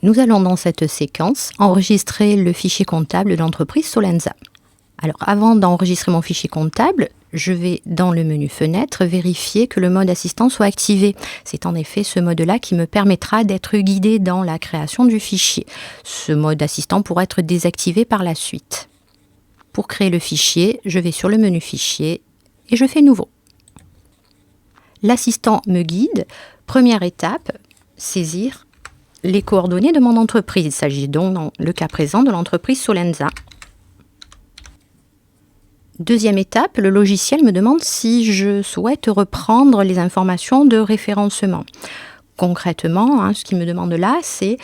Nous allons dans cette séquence enregistrer le fichier comptable de l'entreprise Solenza. Alors avant d'enregistrer mon fichier comptable, je vais dans le menu Fenêtre vérifier que le mode assistant soit activé. C'est en effet ce mode-là qui me permettra d'être guidé dans la création du fichier. Ce mode assistant pourra être désactivé par la suite. Pour créer le fichier, je vais sur le menu Fichier et je fais Nouveau. L'assistant me guide. Première étape, saisir les coordonnées de mon entreprise. Il s'agit donc, dans le cas présent, de l'entreprise Solenza. Deuxième étape, le logiciel me demande si je souhaite reprendre les informations de référencement. Concrètement, ce qu'il me demande là, c'est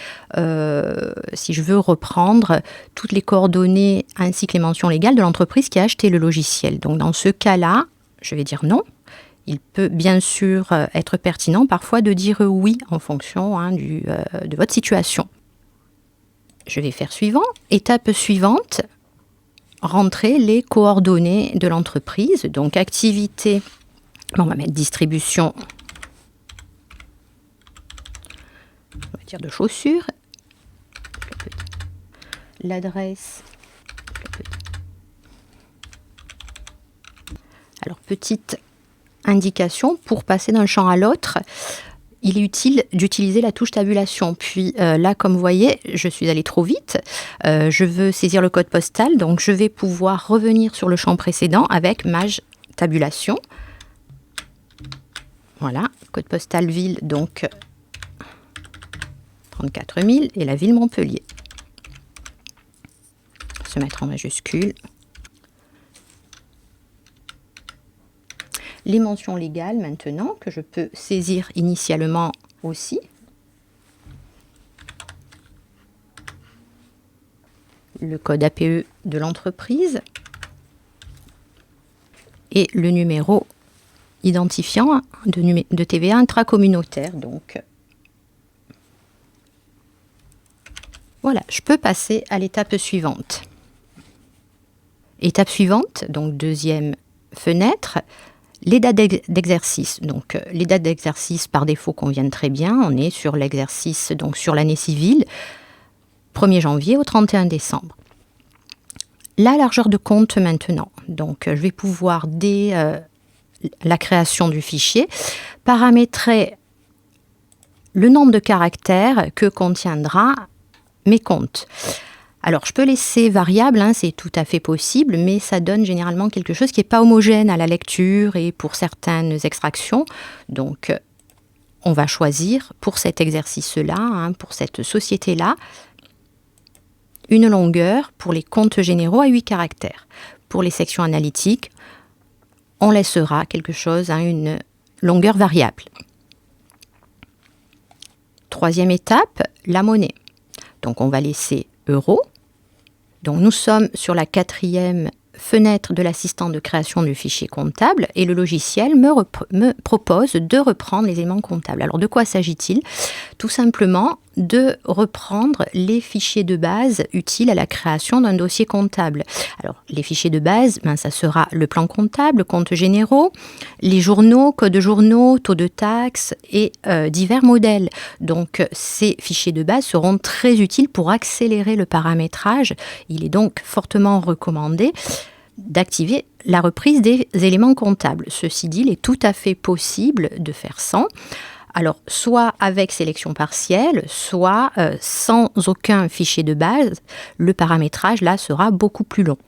si je veux reprendre toutes les coordonnées ainsi que les mentions légales de l'entreprise qui a acheté le logiciel. Donc dans ce cas-là, je vais dire non. Il peut bien sûr être pertinent parfois de dire oui en fonction de votre situation. Je vais faire suivant. Étape suivante, rentrer les coordonnées de l'entreprise. Donc activité, on va mettre distribution, on va dire de chaussures. L'adresse. Alors petite indication, pour passer d'un champ à l'autre, il est utile d'utiliser la touche tabulation. Puis là, comme vous voyez, je suis allée trop vite. Je veux saisir le code postal, donc je vais pouvoir revenir sur le champ précédent avec Maj tabulation. Voilà, code postal ville, donc 34 000 et la ville Montpellier. Se mettre en majuscule. Les mentions légales maintenant, que je peux saisir initialement aussi. Le code APE de l'entreprise. Et le numéro identifiant de TVA intracommunautaire. Donc, voilà, je peux passer à l'étape suivante. Étape suivante, donc deuxième fenêtre. Les dates d'exercice. Donc, les dates d'exercice par défaut conviennent très bien. On est sur l'exercice, donc sur l'année civile, 1er janvier au 31 décembre. La largeur de compte maintenant. Donc, je vais pouvoir, dès la création du fichier, paramétrer le nombre de caractères que contiendra mes comptes. Alors, je peux laisser variable, c'est tout à fait possible, mais ça donne généralement quelque chose qui n'est pas homogène à la lecture et pour certaines extractions. Donc, on va choisir pour cet exercice-là, pour cette société-là, une longueur pour les comptes généraux à 8 caractères. Pour les sections analytiques, on laissera quelque chose à une longueur variable. Troisième étape, la monnaie. Donc, on va laisser euros. Donc, nous sommes sur la 4e fenêtre de l'assistant de création du fichier comptable et le logiciel me propose de reprendre les éléments comptables. Alors, de quoi s'agit-il ? Tout simplement de reprendre les fichiers de base utiles à la création d'un dossier comptable. Alors, les fichiers de base, ça sera le plan comptable, comptes généraux, les journaux, codes journaux, taux de taxes et divers modèles. Donc, ces fichiers de base seront très utiles pour accélérer le paramétrage. Il est donc fortement recommandé d'activer la reprise des éléments comptables. Ceci dit, il est tout à fait possible de faire sans. Alors, soit avec sélection partielle, soit sans aucun fichier de base, le paramétrage là sera beaucoup plus long.